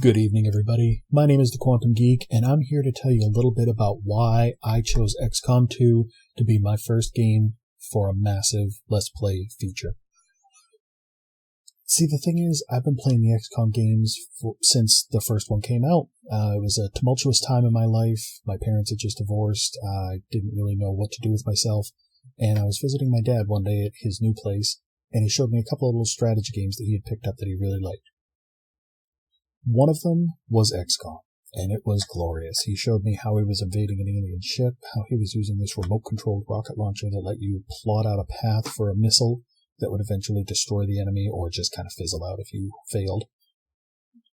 Good evening, everybody. My name is the Quantum Geek, and I'm here to tell you a little bit about why I chose XCom 2 to be my first game for a massive Let's Play feature. See, the thing is, I've been playing the XCom games since the first one came out. It was a tumultuous time in my life. My parents had just divorced. I didn't really know what to do with myself, and I was visiting my dad one day at his new place, and he showed me a couple of little strategy games that he had picked up that he really liked. One of them was XCom, and it was glorious. He showed me how he was invading an alien ship, how he was using this remote-controlled rocket launcher that let you plot out a path for a missile that would eventually destroy the enemy or just kind of fizzle out if you failed.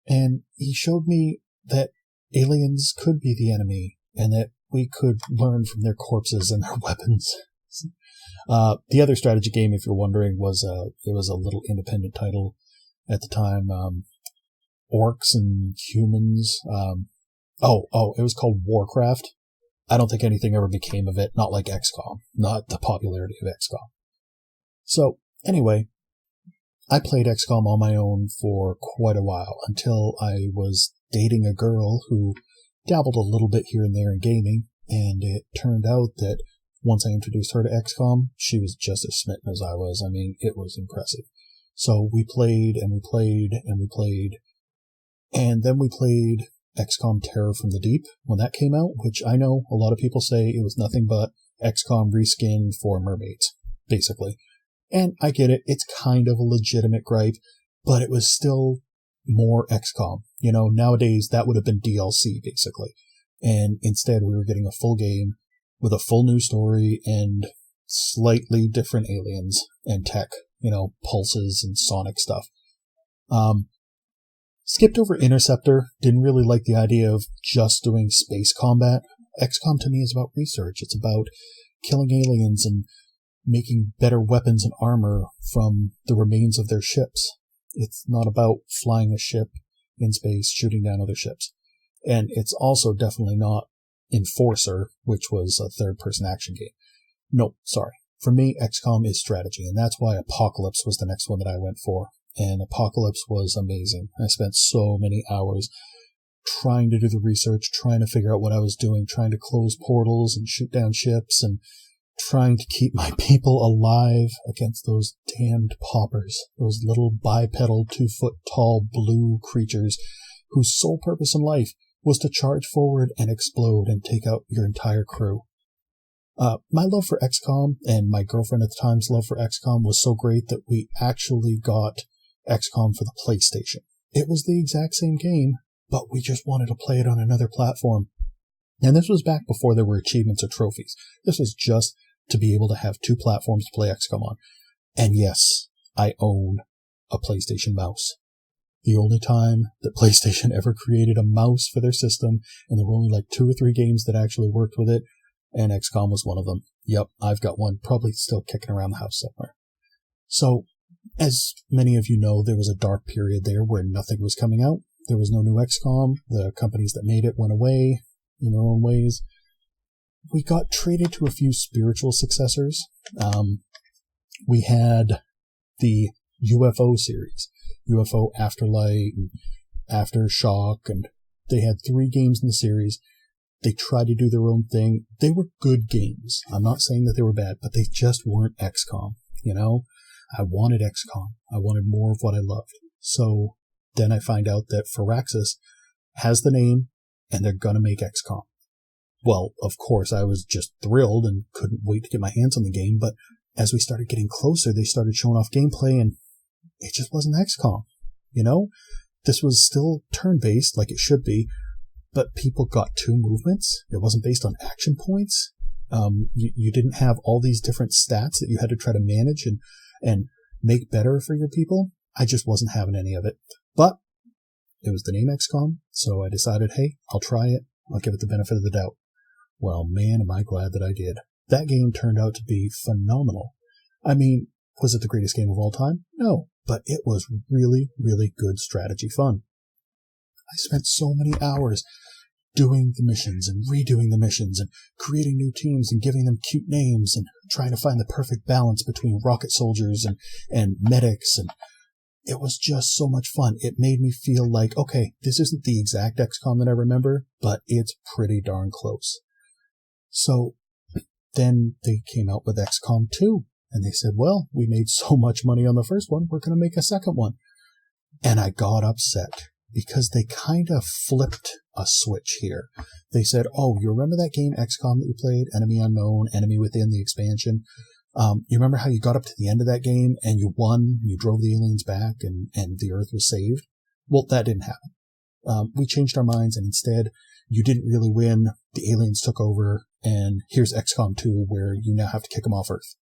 And he showed me that aliens could be the enemy, and that we could learn from their corpses and their weapons. The other strategy game, if you're wondering, was it was a little independent title at the time. Orcs and humans. It was called Warcraft. I don't think anything ever became of it, not like XCOM, not the popularity of XCOM. So, anyway, I played XCOM on my own for quite a while, until I was dating a girl who dabbled a little bit here and there in gaming, and it turned out that once I introduced her to XCOM, she was just as smitten as I was. I mean, it was impressive. So we played, and we played, and we played, and then we played XCOM Terror from the Deep when that came out, which I know a lot of people say it was nothing but XCOM reskin for mermaids, basically. And I get it, it's kind of a legitimate gripe, but it was still more XCOM. You know, nowadays that would have been DLC, basically. And instead we were getting a full game with a full new story and slightly different aliens and tech, pulses and sonic stuff. Skipped over Interceptor, didn't really like the idea of just doing space combat. XCOM to me is about research. It's about killing aliens and making better weapons and armor from the remains of their ships. It's not about flying a ship in space, shooting down other ships. And it's also definitely not Enforcer, which was a third-person action game. No, sorry. For me, XCOM is strategy, and that's why Apocalypse was the next one that I went for. And Apocalypse was amazing. I spent so many hours trying to do the research, trying to figure out what I was doing, trying to close portals and shoot down ships, and trying to keep my people alive against those damned paupers, those little bipedal 2-foot-tall blue creatures whose sole purpose in life was to charge forward and explode and take out your entire crew. My love for XCOM and my girlfriend at the time's love for XCOM was so great that we actually got XCOM for the PlayStation. It was the exact same game, but we just wanted to play it on another platform. And this was back before there were achievements or trophies. This was just to be able to have two platforms to play XCOM on. And yes, I own a PlayStation mouse. The only time that PlayStation ever created a mouse for their system, and there were only like 2 or 3 games that actually worked with it, and XCOM was one of them. Yep, I've got one, probably still kicking around the house somewhere. So, as many of you know, there was a dark period there where nothing was coming out. There was no new XCOM. The companies that made it went away in their own ways. We got traded to a few spiritual successors. We had the UFO series, UFO Afterlight and Aftershock, and they had 3 games in the series. They tried to do their own thing. They were good games. I'm not saying that they were bad, but they just weren't XCOM, I wanted XCOM. I wanted more of what I loved. So then I find out that Firaxis has the name, and they're gonna make XCOM. Well, of course, I was just thrilled and couldn't wait to get my hands on the game, but as we started getting closer, they started showing off gameplay, and it just wasn't XCOM. This was still turn-based, like it should be, but people got 2 movements. It wasn't based on action points. You didn't have all these different stats that you had to try to manage and make better for your people. I just wasn't having any of it. But it was the name XCOM, so I decided, hey, I'll try it. I'll give it the benefit of the doubt. Well, man, am I glad that I did. That game turned out to be phenomenal. I mean, was it the greatest game of all time? No, but it was really, really good strategy fun. I spent so many hours doing the missions and redoing the missions and creating new teams and giving them cute names and trying to find the perfect balance between rocket soldiers and medics and it was just so much fun. It made me feel like, okay, this isn't the exact XCOM that I remember, but it's pretty darn close. So then they came out with XCOM 2, and they said, well, we made so much money on the first one, we're going to make a second one. And I got upset because they kind of flipped a switch here. They said, oh, you remember that game XCOM that you played, Enemy Unknown, Enemy Within, the expansion? You remember how you got up to the end of that game and you won, you drove the aliens back and the Earth was saved? Well, that didn't happen. We changed our minds, and instead, you didn't really win, the aliens took over, and here's XCOM 2 where you now have to kick them off Earth.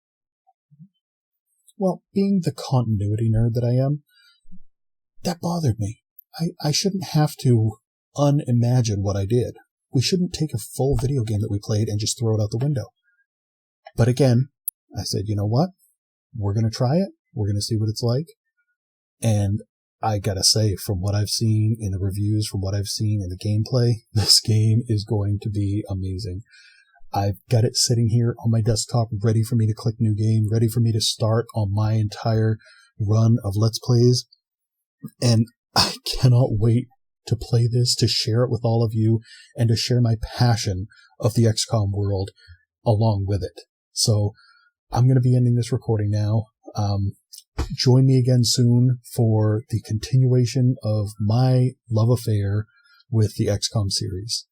Well, being the continuity nerd that I am, that bothered me. I shouldn't have to unimagine what I did. We shouldn't take a full video game that we played and just throw it out the window. But again, I said, you know what? We're going to try it. We're going to see what it's like. And I gotta say, from what I've seen in the reviews, from what I've seen in the gameplay, this game is going to be amazing. I've got it sitting here on my desktop, ready for me to click new game, ready for me to start on my entire run of Let's Plays. And I cannot wait to play this, to share it with all of you, and to share my passion of the XCOM world along with it. So I'm going to be ending this recording now. Join me again soon for the continuation of my love affair with the XCOM series.